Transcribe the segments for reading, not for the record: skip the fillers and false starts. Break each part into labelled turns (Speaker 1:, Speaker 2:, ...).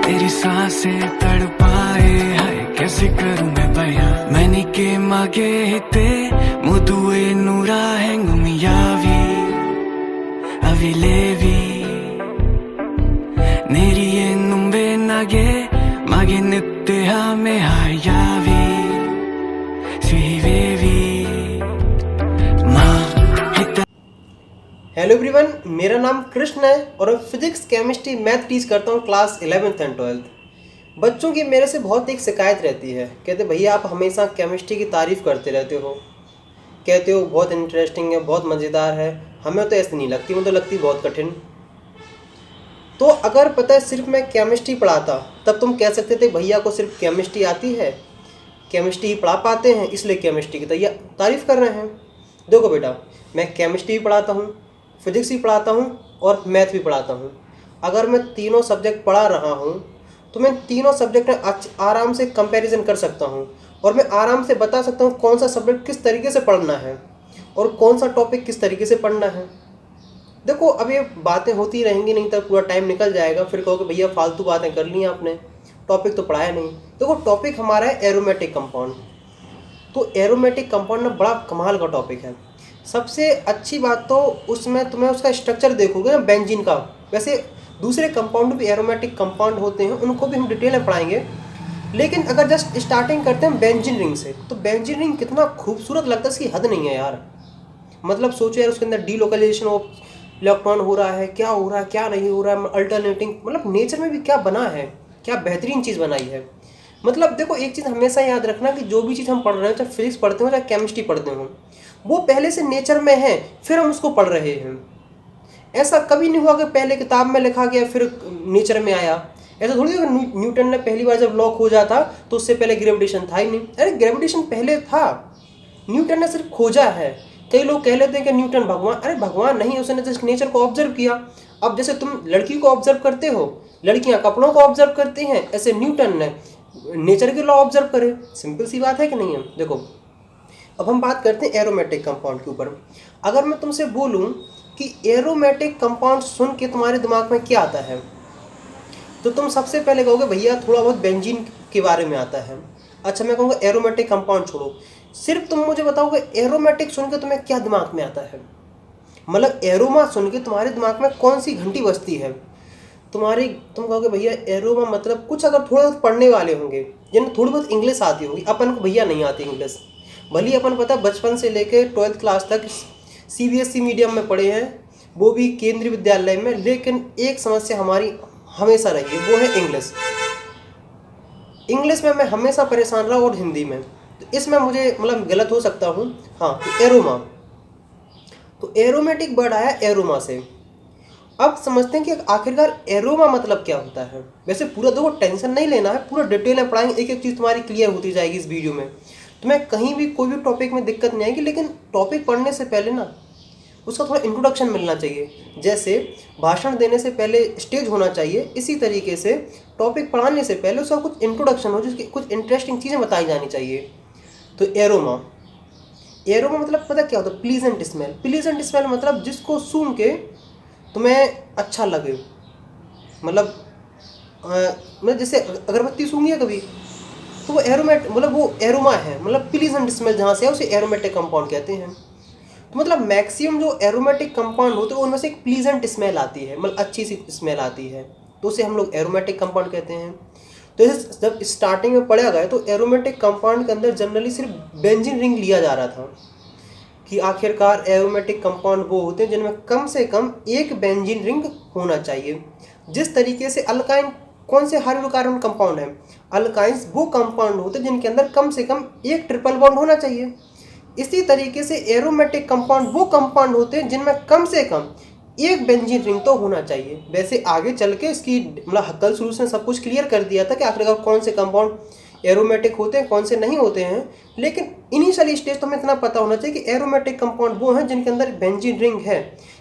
Speaker 1: तेरी सांसें तड़पाए हाय कैसे करूं मैं बयां मैंने के मागे हिते मुदुए नूरा हैंगुमियावी अविलेवी नेरिए नुम्बे नागे मागे नित्ते हमें हायावी स्वीवेवी माँ हिता।
Speaker 2: हेलो एवरीवन, मेरा नाम कृष्ण है और मैं फिजिक्स केमिस्ट्री मैथ टीच करता हूँ क्लास 11th एंड 12th। बच्चों की मेरे से बहुत एक शिकायत रहती है, कहते भैया आप हमेशा केमिस्ट्री की तारीफ़ करते रहते हो, कहते हो बहुत इंटरेस्टिंग है, बहुत मज़ेदार है। हमें तो ऐसी नहीं लगती, मुझे तो लगती बहुत कठिन। तो अगर पता है सिर्फ मैं केमिस्ट्री पढ़ाता तब तुम कह सकते थे भैया को सिर्फ केमिस्ट्री आती है, केमिस्ट्री ही पढ़ा पाते हैं इसलिए केमिस्ट्री की तारीफ़ कर रहे हैं। देखो बेटा, मैं केमिस्ट्री भी पढ़ाता हूँ, फिजिक्स भी पढ़ाता हूँ और मैथ भी पढ़ाता हूँ। अगर मैं तीनों सब्जेक्ट पढ़ा रहा हूँ तो मैं तीनों सब्जेक्ट में आराम से कंपैरिजन कर सकता हूँ और मैं आराम से बता सकता हूँ कौन सा सब्जेक्ट किस तरीके से पढ़ना है और कौन सा टॉपिक किस तरीके से पढ़ना है। देखो अब ये बातें होती रहेंगी, नहीं तो पूरा टाइम निकल जाएगा, फिर कहोगे भैया फालतू बातें कर ली आपने, टॉपिक तो पढ़ाया नहीं। देखो टॉपिक हमारा है एरोमेटिक कंपाउंड। तो एरोमेटिक कंपाउंड ना बड़ा कमाल का टॉपिक है। सबसे अच्छी बात तो उसमें तुम्हें उसका स्ट्रक्चर देखोगे ना बेंजीन का, वैसे दूसरे कंपाउंड भी एरोमेटिक कंपाउंड होते हैं, उनको भी हम डिटेल में पढ़ाएंगे। लेकिन अगर जस्ट स्टार्टिंग करते हैं बेंजीन रिंग से, तो बेंजीन रिंग कितना खूबसूरत लगता है, इसकी हद नहीं है यार। मतलब सोचो यार, उसके अंदर डीलोकलाइजेशन ऑफ इलेक्ट्रॉन हो रहा है, क्या हो रहा है क्या नहीं हो रहा है, अल्टरनेटिंग, मतलब नेचर में भी क्या बना है, क्या बेहतरीन चीज़ बनाई है। मतलब देखो एक चीज़ हमेशा याद रखना कि जो भी चीज़ हम पढ़ रहे हैं, चाहे फिजिक्स पढ़ते हो चाहे केमिस्ट्री पढ़ते हो, वो पहले से नेचर में है फिर हम उसको पढ़ रहे हैं। ऐसा कभी नहीं हुआ कि पहले किताब में लिखा गया फिर नेचर में आया। ऐसा थोड़ी है कि न्यूटन ने पहली बार जब लॉ खोजा था तो उससे पहले ग्रेविटेशन था ही नहीं। अरे ग्रेविटेशन पहले था, न्यूटन ने सिर्फ खोजा है। कई लोग कह लेते हैं कि न्यूटन भगवान, अरे भगवान नहीं, उसने जस्ट नेचर को ऑब्जर्व किया। अब जैसे तुम लड़की को ऑब्जर्व करते हो, लड़कियां कपड़ों को ऑब्जर्व करती हैं, ऐसे न्यूटन ने नेचर के लॉ ऑब्जर्व करे। सिंपल सी बात है कि नहीं है। देखो अब हम बात करते हैं एरोमेटिक कंपाउंड के ऊपर। अगर मैं तुमसे बोलूं कि एरोमेटिक कंपाउंड सुन के तुम्हारे दिमाग में क्या आता है, तो तुम सबसे पहले कहोगे भैया थोड़ा बहुत बेंजीन के बारे में आता है। अच्छा मैं कहूँगा एरोमेटिक कंपाउंड छोड़ो, सिर्फ तुम मुझे बताओगे एरोमेटिक सुन के तुम्हें क्या दिमाग में आता है। मतलब एरोमा सुन के तुम्हारे दिमाग में कौन सी घंटी बजती है तुम कहोगे भैया एरोमा मतलब कुछ, अगर थोड़ा बहुत पढ़ने वाले होंगे जिन्हें थोड़ी बहुत इंग्लिश आती होगी, अपन को भैया नहीं आती इंग्लिश। भले ही अपन पता बचपन से लेकर 12th क्लास तक CBSE मीडियम में पढ़े हैं, वो भी केंद्रीय विद्यालय में, लेकिन एक समस्या हमारी हमेशा रही है, वो है इंग्लिश। इंग्लिश में मैं हमेशा परेशान रहा और हिंदी में, तो इसमें मुझे मतलब गलत हो सकता हूँ। हाँ तो एरोमा, तो एरोमेटिक वर्ड आया एरोमा से। अब समझते हैं कि आखिरकार एरोमा मतलब क्या होता है। वैसे पूरा देखो टेंशन नहीं लेना है, पूरा डिटेल में पढ़ाएंगे, एक एक चीज़ तुम्हारी क्लियर होती जाएगी इस वीडियो में। तुम्हें कहीं भी कोई भी टॉपिक में दिक्कत नहीं आएगी, लेकिन टॉपिक पढ़ने से पहले ना उसका थोड़ा इंट्रोडक्शन मिलना चाहिए। जैसे भाषण देने से पहले स्टेज होना चाहिए, इसी तरीके से टॉपिक पढ़ाने से पहले उसका कुछ इंट्रोडक्शन हो, जिसकी कुछ इंटरेस्टिंग चीज़ें बताई जानी चाहिए। तो एरोमा, एरोमा मतलब पता क्या होता है, प्लीजेंट स्मेल। प्लीजेंट स्मेल मतलब जिसको सूंघ के तुम्हें अच्छा लगे। मतलब जैसे अगरबत्ती सूंघी है कभी, तो वो एरोमेट मतलब वो एरोमा है, मतलब प्लीजेंट स्मेल जहाँ से है उसे एरोमेटिक कंपाउंड कहते हैं। तो मतलब मैक्सिमम जो एरोमेटिक कंपाउंड होते हैं उनमें से एक प्लीजेंट स्मेल आती है, मतलब अच्छी सी स्मेल आती है, तो उसे हम लोग एरोमेटिक कंपाउंड कहते हैं। तो जब स्टार्टिंग में पढ़ा गया तो एरोमेटिक कंपाउंड के अंदर जनरली सिर्फ बेंजीन रिंग लिया जा रहा था कि आखिरकार एरोमेटिक कंपाउंड वो होते हैं जिनमें कम से कम एक बेंजीन रिंग होना चाहिए। जिस तरीके से अल्काइन, कौन से हाइड्रोकार्बन कंपाउंड है, अल्काइंस वो कंपाउंड होते हैं जिनके अंदर कम से कम एक ट्रिपल बॉन्ड होना चाहिए। इसी तरीके से एरोमेटिक कंपाउंड वो कंपाउंड होते हैं जिनमें कम से कम एक बेंजीन रिंग तो होना चाहिए। वैसे आगे चल के इसकी मतलब कल शुरू से सब कुछ क्लियर कर दिया था कि आखिरकार कौन से कंपाउंड एरोमेटिक होते हैं कौन से नहीं होते हैं, लेकिन इनिशियल स्टेज तो हमें इतना पता होना चाहिए कि एरोमेटिक कंपाउंड वो हैं जिनके अंदर बेंजीन रिंग है,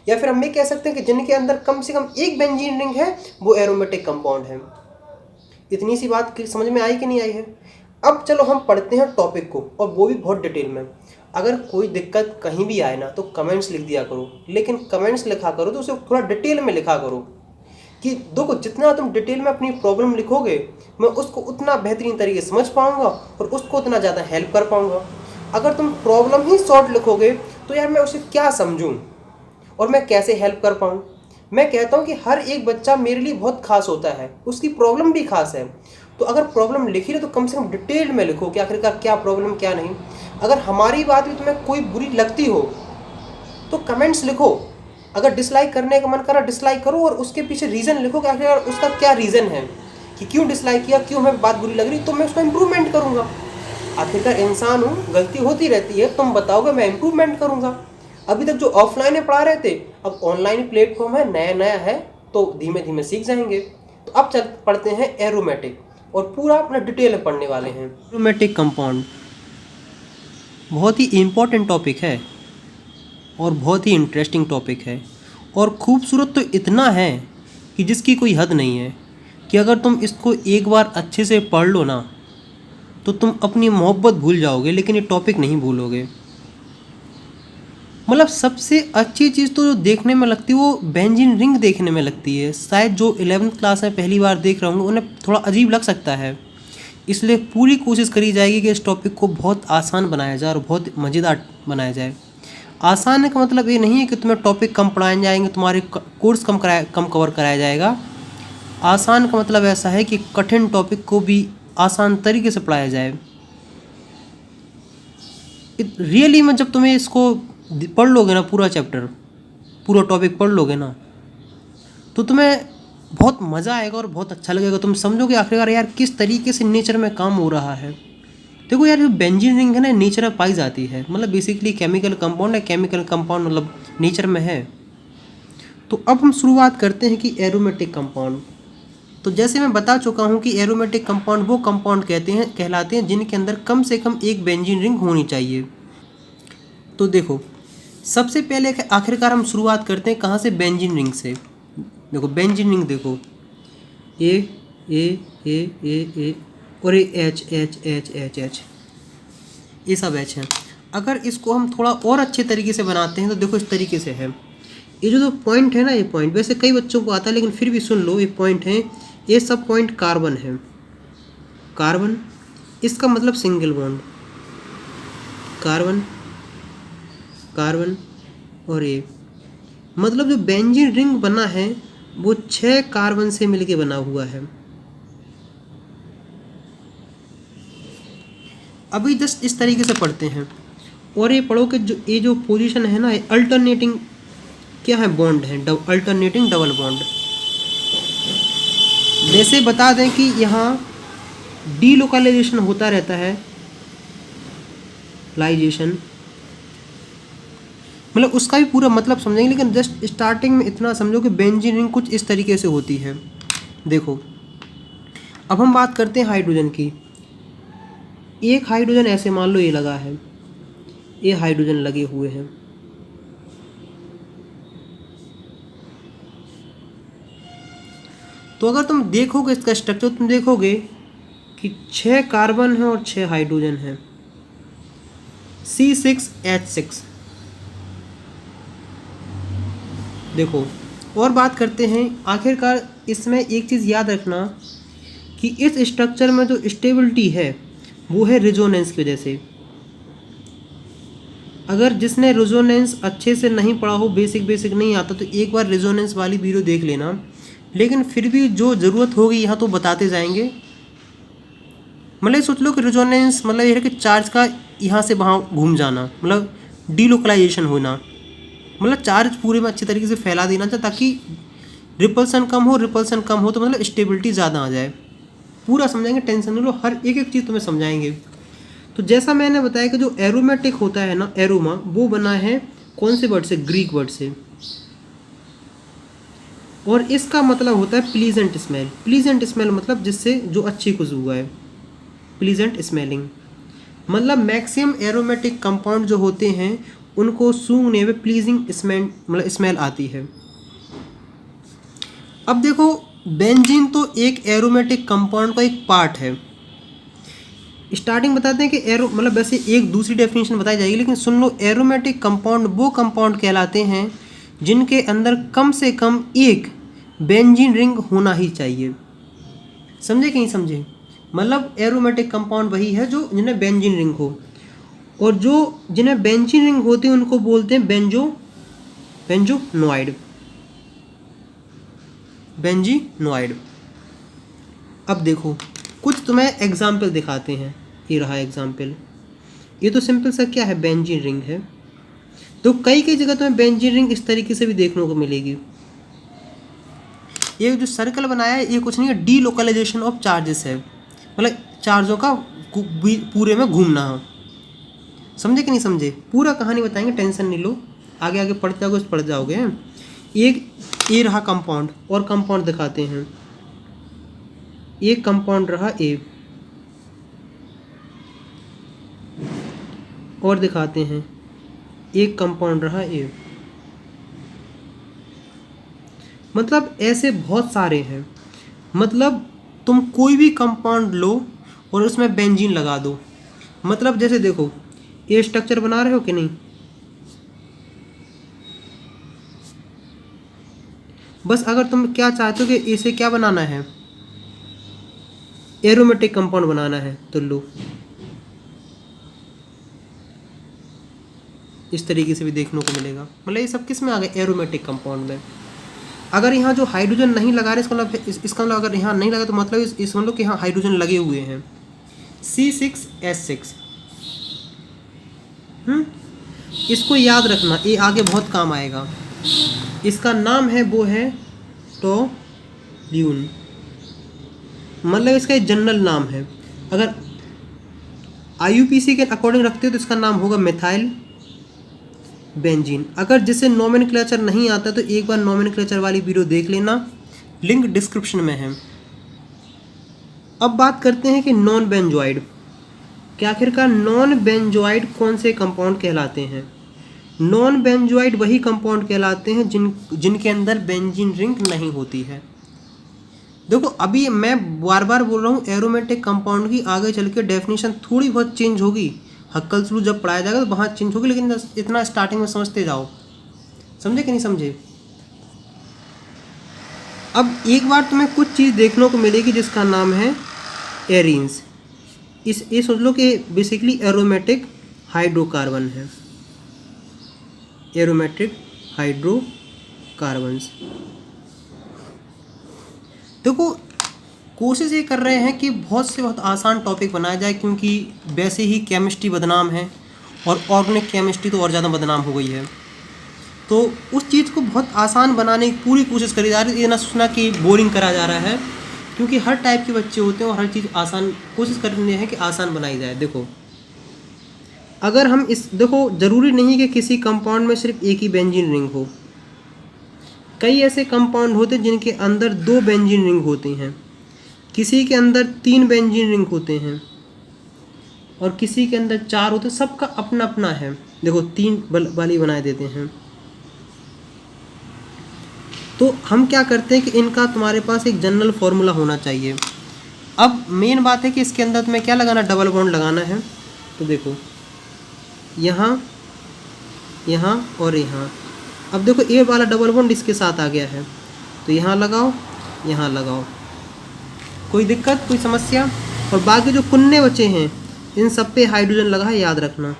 Speaker 2: या फिर हम ये कह सकते हैं कि जिनके अंदर कम से कम एक बेंजीन रिंग है वो एरोमेटिक कंपाउंड है। इतनी सी बात समझ में आई कि नहीं आई है। अब चलो हम पढ़ते हैं टॉपिक को, और वो भी बहुत डिटेल में। अगर कोई दिक्कत कहीं भी आए ना तो कमेंट्स लिख दिया करो, लेकिन कमेंट्स लिखा करो तो उसे थोड़ा डिटेल में लिखा करो कि देखो जितना तुम डिटेल में अपनी प्रॉब्लम लिखोगे मैं उसको उतना बेहतरीन तरीके से समझ पाऊंगा और उसको उतना ज़्यादा हेल्प कर पाऊंगा। अगर तुम प्रॉब्लम ही शॉर्ट लिखोगे तो यार मैं उसे क्या समझूं और मैं कैसे हेल्प कर पाऊँ। मैं कहता हूँ कि हर एक बच्चा मेरे लिए बहुत खास होता है, उसकी प्रॉब्लम भी खास है। तो अगर प्रॉब्लम लिखी रहे तो कम से कम डिटेल में लिखो कि आखिरकार क्या प्रॉब्लम क्या नहीं। अगर हमारी बात भी तुम्हें कोई बुरी लगती हो तो कमेंट्स लिखो। अगर डिसलाइक करने का मन करा डिसलाइक करो और उसके पीछे रीज़न लिखो कि आखिर उसका क्या रीज़न है कि क्यों डिसलाइक किया, क्यों हमें बात बुरी लग रही, तो मैं उसको इम्प्रूवमेंट करूँगा। आखिरकार इंसान हूँ, गलती होती रहती है, तुम बताओगे मैं इम्प्रूवमेंट करूँगा। अभी तक जो ऑफलाइन में पढ़ा रहे थे अब ऑनलाइन प्लेटफॉर्म है, नया नया है, तो धीमे धीमे सीख जाएंगे। तो अब चल पढ़ते हैं एरोमेटिक और पूरा अपना डिटेल में पढ़ने वाले हैं। एरोमेटिक कंपाउंड बहुत ही इम्पोर्टेंट टॉपिक है और बहुत ही इंटरेस्टिंग टॉपिक है और खूबसूरत तो इतना है कि जिसकी कोई हद नहीं है कि अगर तुम इसको एक बार अच्छे से पढ़ लो ना तो तुम अपनी मोहब्बत भूल जाओगे लेकिन ये टॉपिक नहीं भूलोगे। मतलब सबसे अच्छी चीज़ तो जो देखने में लगती है वो बेंजीन रिंग देखने में लगती है। शायद जो 11th क्लास में पहली बार देख रहे होंगे उन्हें थोड़ा अजीब लग सकता है, इसलिए पूरी कोशिश करी जाएगी कि इस टॉपिक को बहुत आसान बनाया जाए और बहुत मज़ेदार बनाया जाए। आसान का मतलब ये नहीं है कि तुम्हें टॉपिक कम पढ़ाए जाएंगे, तुम्हारे कोर्स कम कवर कराया जाएगा। आसान का मतलब ऐसा है कि कठिन टॉपिक को भी आसान तरीके से पढ़ाया जाए। रियली में जब तुम्हें इसको पढ़ लोगे ना, पूरा चैप्टर पूरा टॉपिक पढ़ लोगे ना तो तुम्हें बहुत मज़ा आएगा और बहुत अच्छा लगेगा। तुम समझोगे आखिरकार यार किस तरीके से नेचर में काम हो रहा है। देखो यार जो बेंजीन रिंग है ना नेचर में पाई जाती है, मतलब बेसिकली केमिकल कंपाउंड है। केमिकल कंपाउंड मतलब नेचर में है। तो अब हम शुरुआत करते हैं कि एरोमेटिक कंपाउंड। तो जैसे मैं बता चुका हूँ कि एरोमेटिक कंपाउंड वो कंपाउंड कहलाते हैं जिनके अंदर कम से कम एक बेंजीन रिंग होनी चाहिए। तो देखो सबसे पहले आखिरकार हम शुरुआत करते हैं कहाँ से, बेंजीन रिंग से। देखो बेंजीन रिंग देखो ए और एच ये सब एच हैं। अगर इसको हम थोड़ा और अच्छे तरीके से बनाते हैं तो देखो इस तरीके से है। ये जो पॉइंट है ना, ये पॉइंट वैसे कई बच्चों को आता है लेकिन फिर भी सुन लो, ये पॉइंट है, ये सब पॉइंट कार्बन है। कार्बन इसका मतलब सिंगल बॉन्ड, कार्बन कार्बन और ये मतलब जो बेंजीन रिंग बना है वो 6 कार्बन से मिलके बना हुआ है। अभी जस्ट इस तरीके से पढ़ते हैं और ये पढ़ो कि ये जो पोजीशन है ना, ये अल्टरनेटिंग क्या है, बॉन्ड है, अल्टरनेटिंग डबल बॉन्ड। वैसे बता दें कि यहाँ डीलोकलाइजेशन होता रहता है, लाइजेशन मतलब उसका भी पूरा मतलब समझेंगे, लेकिन जस्ट स्टार्टिंग में इतना समझो कि बेंजीन रिंग कुछ इस तरीके से होती है। देखो अब हम बात करते हैं हाइड्रोजन की। एक हाइड्रोजन ऐसे मान लो ये लगा है, ये हाइड्रोजन लगे हुए हैं। तो अगर तुम देखोगे इसका स्ट्रक्चर तुम देखोगे कि 6 कार्बन है और 6 हाइड्रोजन है, C6H6। देखो और बात करते हैं। आखिरकार इसमें एक चीज़ याद रखना कि इस स्ट्रक्चर में जो स्टेबिलिटी है वो है रेजोनेंस की वजह से। अगर जिसने रेजोनेंस अच्छे से नहीं पढ़ा हो, बेसिक नहीं आता, तो एक बार रेजोनेंस वाली वीडियो देख लेना। लेकिन फिर भी जो ज़रूरत होगी यहाँ तो बताते जाएंगे। मतलब सोच लो कि रेजोनेंस मतलब ये है कि चार्ज का यहाँ से वहाँ घूम जाना, मतलब डीलोकलाइजेशन होना, मतलब चार्ज पूरे में अच्छी तरीके से फैला देना चाहिए ताकि रिपल्सन कम हो तो मतलब स्टेबिलिटी ज़्यादा आ जाए। पूरा समझाएंगे, टेंशन नहीं लो, हर एक चीज़ तुम्हें समझाएंगे। तो जैसा मैंने बताया कि जो एरोमेटिक होता है ना, एरोमा, वो बना है कौन से वर्ड से, ग्रीक वर्ड से, और इसका मतलब होता है प्लीजेंट स्मेल। प्लीजेंट स्मेल मतलब जिससे जो अच्छी खुशबू है, प्लीजेंट स्मेलिंग। मतलब मैक्सिमम एरोमेटिक कंपाउंड जो होते हैं उनको सूंघने में प्लीजिंग स्मेल आती है। अब देखो बेंजीन तो एक एरोमेटिक कंपाउंड का एक पार्ट है। स्टार्टिंग बताते हैं कि एरो मतलब वैसे एक दूसरी डेफिनेशन बताई जाएगी, लेकिन सुन लो, एरोमेटिक कंपाउंड वो कंपाउंड कहलाते हैं जिनके अंदर कम से कम एक बेंजीन रिंग होना ही चाहिए। समझे कि नहीं समझे? मतलब एरोमेटिक कंपाउंड वही है जो जिन्हें बेंजीन रिंग हो, और जो जिन्हें बेंजीन रिंग होती है उनको बोलते हैं बेंजोनोइड। बेंजीनोइड। अब देखो कुछ तुम्हें एग्जाम्पल दिखाते हैं। ये रहा एग्जाम्पल। ये तो सिंपल सा क्या है, बेंजीन रिंग है। तो कई जगह तुम्हें बेंजीन रिंग इस तरीके से भी देखने को मिलेगी। ये जो सर्कल बनाया है ये कुछ नहीं है, डीलोकलाइजेशन ऑफ चार्जेस है, मतलब चार्जों का पूरे में घूमना हो। समझे कि नहीं समझे? पूरा कहानी बताएंगे, टेंशन नहीं लो, आगे आगे पढ़ जाओगे। एक ये रहा कंपाउंड, और कंपाउंड दिखाते हैं। एक कंपाउंड रहा ए, और दिखाते हैं एक कंपाउंड रहा ए। मतलब ऐसे बहुत सारे हैं। मतलब तुम कोई भी कंपाउंड लो और उसमें बेंजीन लगा दो। मतलब जैसे देखो ये स्ट्रक्चर बना रहे हो कि नहीं, बस अगर तुम क्या चाहते हो कि इसे क्या बनाना है, एरोमेटिक कंपाउंड बनाना है, तो लो इस तरीके से भी देखने को मिलेगा। मतलब ये सब किस में आ गए, एरोमेटिक कंपाउंड में। अगर यहाँ जो हाइड्रोजन नहीं लगा रहे इसका मतलब अगर यहाँ नहीं लगा तो मतलब इस मतलब कि यहाँ हाइड्रोजन लगे हुए हैं, C6H6। इसको याद रखना, ये आगे बहुत काम आएगा। इसका नाम है वो है टोल्यून, मतलब इसका एक जनरल नाम है। अगर IUPAC के अकॉर्डिंग रखते हो तो इसका नाम होगा मिथाइल बेंजीन। अगर जिसे नोमेनक्लेचर नहीं आता तो एक बार नोमेनक्लेचर वाली वीडियो देख लेना, लिंक डिस्क्रिप्शन में है। अब बात करते हैं कि नॉन बेंजोइड, कि आखिरकार नॉन बेंजोइड कौन से कंपाउंड कहलाते हैं। नॉन बेंजोइड वही कंपाउंड कहलाते हैं जिनके अंदर बेंजीन रिंग नहीं होती है। देखो अभी मैं बार बार बोल रहा हूँ एरोमेटिक कंपाउंड की आगे चल के डेफिनेशन थोड़ी बहुत चेंज होगी, हक्कल स्लू जब पढ़ाया जाएगा तो वहाँ चेंज होगी, लेकिन इतना स्टार्टिंग में समझते जाओ। समझे कि नहीं समझे? अब एक बार तुम्हें कुछ चीज़ देखने को मिलेगी जिसका नाम है एरीन्स। ये सोच लो कि बेसिकली एरोमेटिक हाइड्रोकार्बन है, एरोमेटिक हाइड्रोकार्बन्स। देखो कोशिश ये कर रहे हैं कि बहुत से बहुत आसान टॉपिक बनाया जाए, क्योंकि वैसे ही केमिस्ट्री बदनाम है और ऑर्गेनिक केमिस्ट्री तो और ज़्यादा बदनाम हो गई है। तो उस चीज़ को बहुत आसान बनाने की पूरी कोशिश करी जा रही है। ये ना सोचना कि बोरिंग करा जा रहा है, क्योंकि हर टाइप के बच्चे होते हैं और हर चीज़ आसान कोशिश करनी है कि आसान बनाई जाए। देखो अगर हम देखो ज़रूरी नहीं कि किसी कंपाउंड में सिर्फ एक ही बेंजीन रिंग हो। कई ऐसे कंपाउंड होते हैं जिनके अंदर 2 बेंजीन रिंग होती हैं, किसी के अंदर 3 बेंजीन रिंग होते हैं और किसी के अंदर 4 होते हैं। सबका अपना अपना है। देखो 3 वाली बना देते हैं। तो हम क्या करते हैं कि इनका तुम्हारे पास एक जनरल फॉर्मूला होना चाहिए। अब मेन बात है कि इसके अंदर तुम्हें क्या लगाना, डबल बॉन्ड लगाना है। तो देखो यहाँ यहाँ और यहाँ। अब देखो ए वाला डबल बॉन्ड इसके साथ आ गया है, तो यहाँ लगाओ, यहाँ लगाओ, कोई दिक्कत, कोई समस्या। और बाकी जो कुन्ने बचे हैं इन सब पे हाइड्रोजन लगा है, याद रखना।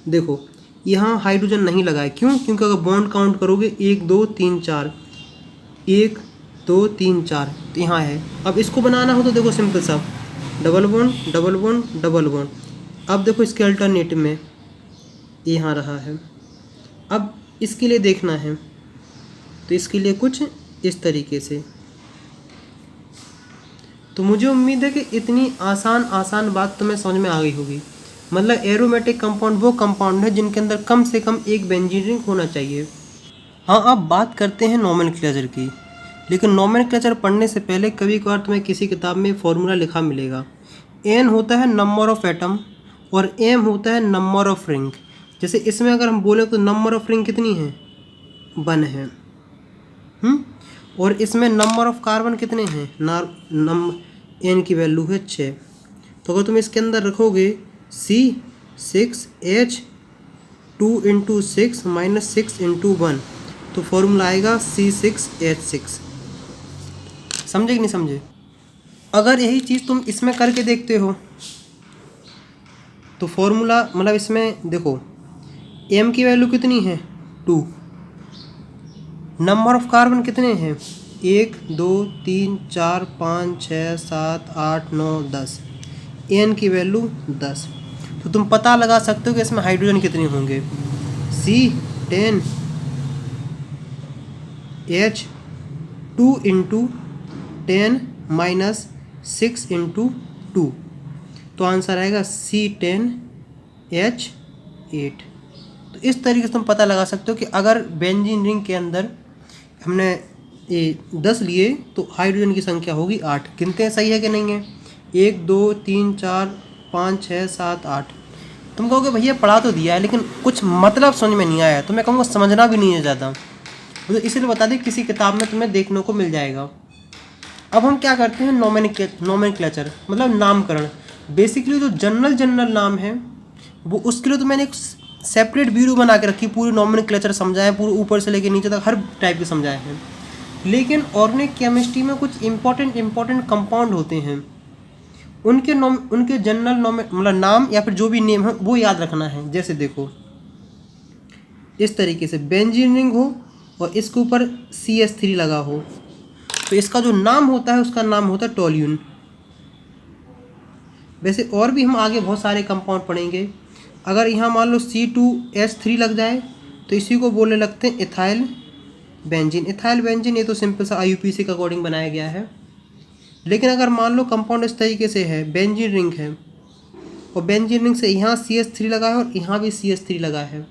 Speaker 2: देखो यहाँ हाइड्रोजन नहीं लगा है, क्यों? क्योंकि अगर बॉन्ड काउंट करोगे 1 2 3 4, 1 2 3 4 तो यहाँ है। अब इसको बनाना हो तो देखो सिंपल सा, double bond double bond double bond. अब देखो इसके अल्टरनेटिव में यहाँ रहा है। अब इसके लिए देखना है तो इसके लिए कुछ इस तरीके से। तो मुझे उम्मीद है कि इतनी आसान बात तुम्हें समझ में आ गई होगी। मतलब एरोमेटिक कंपाउंड वो कंपाउंड है जिनके अंदर कम से कम एक बेंजीन रिंग होना चाहिए। हाँ, अब बात करते हैं नोमेनक्लेचर की। लेकिन नोमेनक्लेचर पढ़ने से पहले कभी कभार तुम्हें किसी किताब में फॉर्मूला लिखा मिलेगा। N होता है नंबर ऑफ एटम और M होता है नंबर ऑफ रिंग। जैसे इसमें अगर हम बोले तो नंबर ऑफ रिंग कितनी है, 1 है। और इसमें नंबर ऑफ कार्बन कितने हैं, N की वैल्यू है 6। तो अगर तुम इसके अंदर रखोगे C6H 2 इंटू 6 माइनस 6 इंटू 1, तो फॉर्मूला आएगा C6H6। समझे कि नहीं समझे? अगर यही चीज़ तुम इसमें करके देखते हो तो फॉर्मूला मतलब इसमें देखो m की वैल्यू कितनी है 2, नंबर ऑफ कार्बन कितने हैं 1 2 3 4 5 6 7 8 9 10, n की वैल्यू 10। तो तुम पता लगा सकते हो कि इसमें हाइड्रोजन कितने होंगे, C10 H 2 into 10 minus 6 into 2, तो आंसर आएगा C10 H8। तो इस तरीके से तुम पता लगा सकते हो कि अगर बेंजीन रिंग के अंदर हमने 10 लिए तो हाइड्रोजन की संख्या होगी 8। गिनते हैं सही है कि नहीं है, 1 2 3 4 5 6 7 8। तुम कहोगे भैया पढ़ा तो दिया है लेकिन कुछ मतलब समझ में नहीं आया, तो मैं कहूँगा समझना भी नहीं है ज़्यादा, तो इसलिए बता दें किसी किताब में तुम्हें देखने को मिल जाएगा। अब हम क्या करते हैं, नोमेनक्लेचर मतलब नामकरण। बेसिकली जो जनरल नाम है वो उसके लिए तो मैंने एक सेपरेट वीडियो बना के रखी, पूरी नोमेनक्लेचर समझाए, पूरे ऊपर से लेकर नीचे तक हर टाइप के समझाए हैं। लेकिन ऑर्गेनिक केमिस्ट्री में कुछ इंपॉर्टेंट कंपाउंड होते हैं, उनके जनरल मतलब नाम या फिर जो भी नेम है वो याद रखना है। जैसे देखो इस तरीके से बेंजीन रिंग हो और इसके ऊपर CH3 लगा हो, तो इसका जो नाम होता है उसका नाम होता है टोल्यून। वैसे और भी हम आगे बहुत सारे कंपाउंड पढ़ेंगे। अगर यहाँ मान लो C2H3 लग जाए तो इसी को बोलने लगते हैं इथाइल बेंजीन। इथाइल बेंजीन ये तो सिंपल सा IUPAC के अकॉर्डिंग बनाया गया है। लेकिन अगर मान लो कंपाउंड इस तरीके से है, बेंजीन रिंग है और बेंजीन रिंग से यहाँ CH3 लगा है और यहाँ भी CH3 लगा है,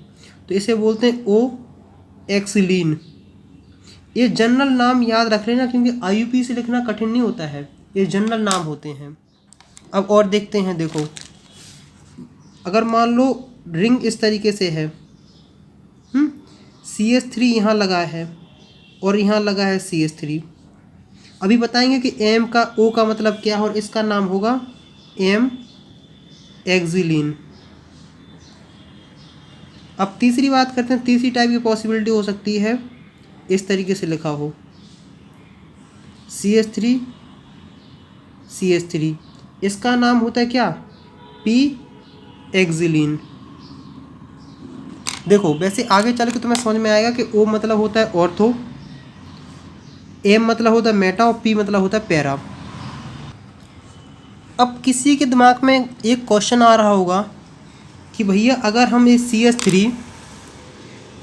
Speaker 2: तो इसे बोलते हैं O-एक्सिलीन। ये जनरल नाम याद रख लेना क्योंकि IUPAC लिखना कठिन नहीं होता है, ये जनरल नाम होते हैं। अब और देखते हैं, देखो अगर मान लो रिंग इस तरीके से है, CH3 यहाँ लगा है और यहाँ लगा है CH3। अभी बताएंगे कि M का O का मतलब क्या है और इसका नाम होगा M-एक्सिलीन। अब तीसरी बात करते हैं, तीसरी टाइप की पॉसिबिलिटी हो सकती है इस तरीके से लिखा हो CH3 इसका नाम होता है क्या P-एक्सिलीन। देखो वैसे आगे चल के तुम्हें समझ में आएगा कि O मतलब होता है ऑर्थो, M मतलब होता है मेटा और P मतलब होता है पैरा। अब किसी के दिमाग में एक क्वेश्चन आ रहा होगा कि भैया अगर हम ये CH3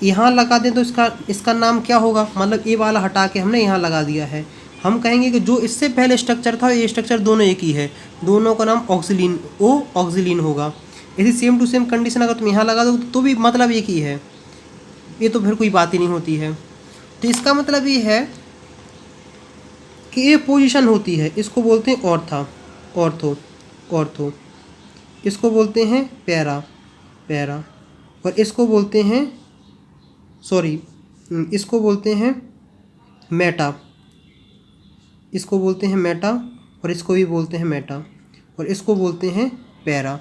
Speaker 2: यहाँ लगा दें तो इसका नाम क्या होगा, मतलब ए वाला हटा के हमने यहाँ लगा दिया है। हम कहेंगे कि जो इससे पहले स्ट्रक्चर था ये स्ट्रक्चर दोनों एक ही है, दोनों का नाम ऑक्सिलीन O-ऑक्सिलीन होगा। ऐसी सेम टू सेम कंडीशन अगर तुम यहाँ लगा दो तो भी मतलब एक ही है, ये तो फिर कोई बात ही नहीं होती है। तो इसका मतलब ये है कि ये पोजीशन होती है, इसको बोलते हैं ऑर्थो, इसको बोलते हैं पैरा, और इसको बोलते हैं इसको बोलते हैं मेटा, और इसको भी बोलते हैं मेटा, और इसको बोलते हैं पैरा।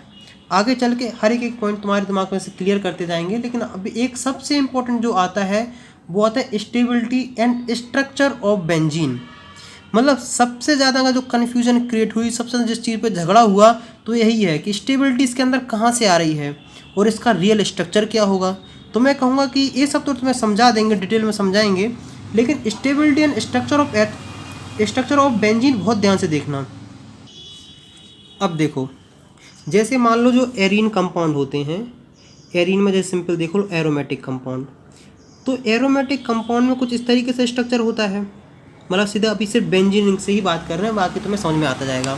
Speaker 2: आगे चल के हर एक पॉइंट तुम्हारे दिमाग में से क्लियर करते जाएंगे। लेकिन अभी एक सबसे इम्पोर्टेंट जो आता है वो आता है stability and structure of benzene. मतलब सबसे ज़्यादा अगर जो कन्फ्यूजन क्रिएट हुई, सबसे जिस चीज़ पे झगड़ा हुआ तो यही है कि स्टेबिलिटी इसके अंदर कहाँ से आ रही है और इसका रियल स्ट्रक्चर क्या होगा। तो मैं कहूँगा कि ये सब तो तुम्हें समझा देंगे, डिटेल में समझाएंगे, लेकिन stability and structure of benzene बहुत ध्यान से देखना। अब देखो जैसे मान लो जो एरीन कंपाउंड होते हैं, एरीन में जैसे सिंपल देखो एरोमेटिक कंपाउंड, तो एरोमेटिक कंपाउंड में कुछ इस तरीके से स्ट्रक्चर होता है। मतलब सीधा अभी सिर्फ बेंजीन रिंग से ही बात कर रहे हैं, बाकी तुम्हें समझ में आता जाएगा।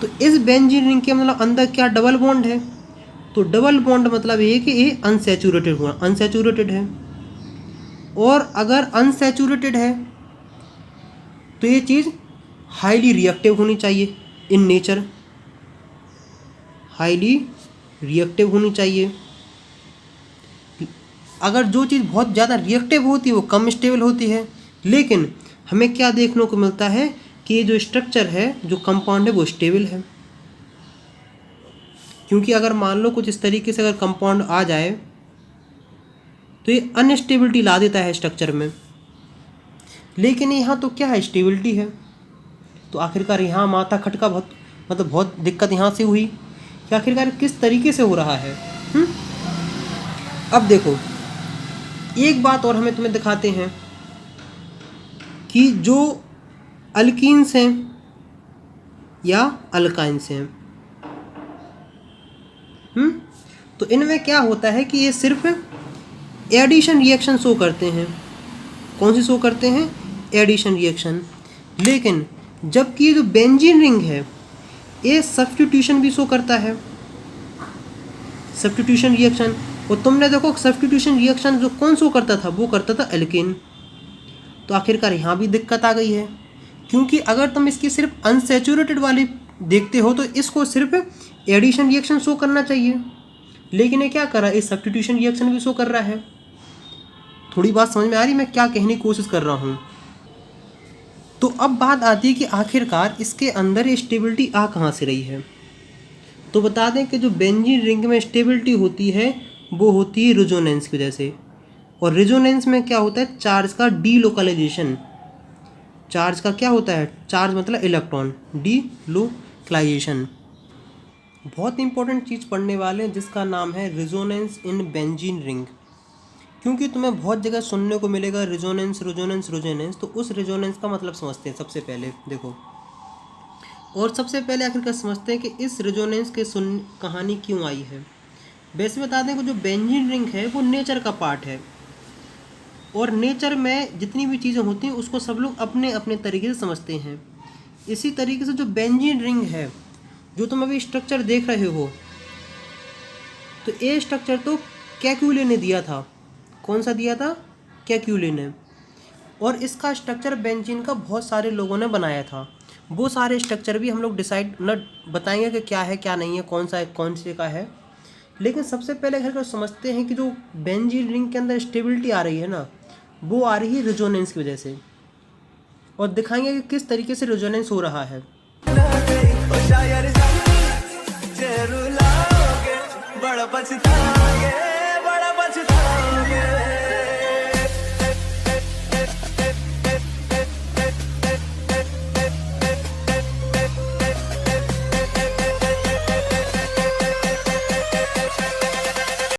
Speaker 2: तो इस बेंजीन रिंग के मतलब अंदर क्या डबल बॉन्ड है, तो डबल बॉन्ड मतलब ये कि ये अनसैचुरेटेड है। और अगर अनसैचुरेटेड है तो ये चीज़ हाईली रिएक्टिव होनी चाहिए, इन नेचर हाईली रिएक्टिव होनी चाहिए। अगर जो चीज़ बहुत ज़्यादा रिएक्टिव होती है वो कम स्टेबल होती है। लेकिन हमें क्या देखने को मिलता है कि ये जो स्ट्रक्चर है, जो कंपाउंड है, वो स्टेबल है। क्योंकि अगर मान लो कुछ इस तरीके से अगर कंपाउंड आ जाए तो ये अनस्टेबिलिटी ला देता है स्ट्रक्चर में। लेकिन यहाँ तो क्या है, स्टेबिलिटी है। तो आखिरकार यहाँ माथा खटका बहुत दिक्कत यहाँ से हुई कि आखिरकार किस तरीके से हो रहा है। अब देखो एक बात और हमें तुम्हें दिखाते हैं कि जो अल्कीन्स हैं या अल्काइंस हैं, तो इनमें क्या होता है कि ये सिर्फ एडिशन रिएक्शन शो करते हैं। कौन सी शो करते हैं? Addition reaction. लेकिन जबकि ये जो बेंजीन रिंग है ये सब्स्टिट्यूशन भी शो करता है, सब्स्टिट्यूशन रिएक्शन। और तुमने देखो सब्स्टिट्यूशन रिएक्शन जो कौन शो करता था, वो करता था एल्केन। तो आखिरकार यहाँ भी दिक्कत आ गई है, क्योंकि अगर तुम इसकी सिर्फ अनसैचुरेटेड वाली देखते हो तो इसको सिर्फ एडिशन रिएक्शन शो करना चाहिए, लेकिन ये क्या कर रहा है, इस सब्स्टिट्यूशन रिएक्शन भी शो कर रहा है। थोड़ी बात समझ में आ रही मैं क्या कहने की कोशिश कर रहा हूँ? तो अब बात आती है कि आखिरकार इसके अंदर स्टेबिलिटी आ कहाँ से रही है। तो बता दें कि जो बेंजीन रिंग में स्टेबिलिटी होती है वो होती है रेजोनेंस की वजह से। और रेजोनेंस में क्या होता है, चार्ज का डीलोकलाइजेशन। चार्ज का क्या होता है, चार्ज मतलब इलेक्ट्रॉन, डीलोकलाइजेशन। बहुत इंपॉर्टेंट चीज़ पढ़ने वाले हैं जिसका नाम है रेजोनेंस इन बेंजीन रिंग, क्योंकि तुम्हें बहुत जगह सुनने को मिलेगा रेजोनेंस रेजोनेंस रेजोनेंस। तो उस रेजोनेंस का मतलब समझते हैं सबसे पहले, देखो। और सबसे पहले आखिरकार समझते हैं कि इस रेजोनेंस के कहानी क्यों आई है। वैसे बता दें कि जो बेंजीन रिंग है वो नेचर का पार्ट है, और नेचर में जितनी भी चीज़ें होती हैं उसको सब लोग अपने अपने तरीके से समझते हैं। इसी तरीके से जो बेंजीन रिंग है, जो तुम अभी स्ट्रक्चर देख रहे हो, तो ये स्ट्रक्चर तो कैक्यूले ने दिया था। कौन सा दिया था? कैक्यूले ने। और इसका स्ट्रक्चर बेंजीन का बहुत सारे लोगों ने बनाया था। वो सारे स्ट्रक्चर भी हम लोग डिसाइड न बताएंगे कि क्या है क्या नहीं है, कौन सा है कौन से का है। लेकिन सबसे पहले घर को समझते हैं कि जो बेंजीन रिंग के अंदर स्टेबिलिटी आ रही है ना, वो आ रही है रेजोनेंस की वजह से। और दिखाएंगे कि किस तरीके से रेजोनेंस हो रहा है। बड़ा पछताओगे।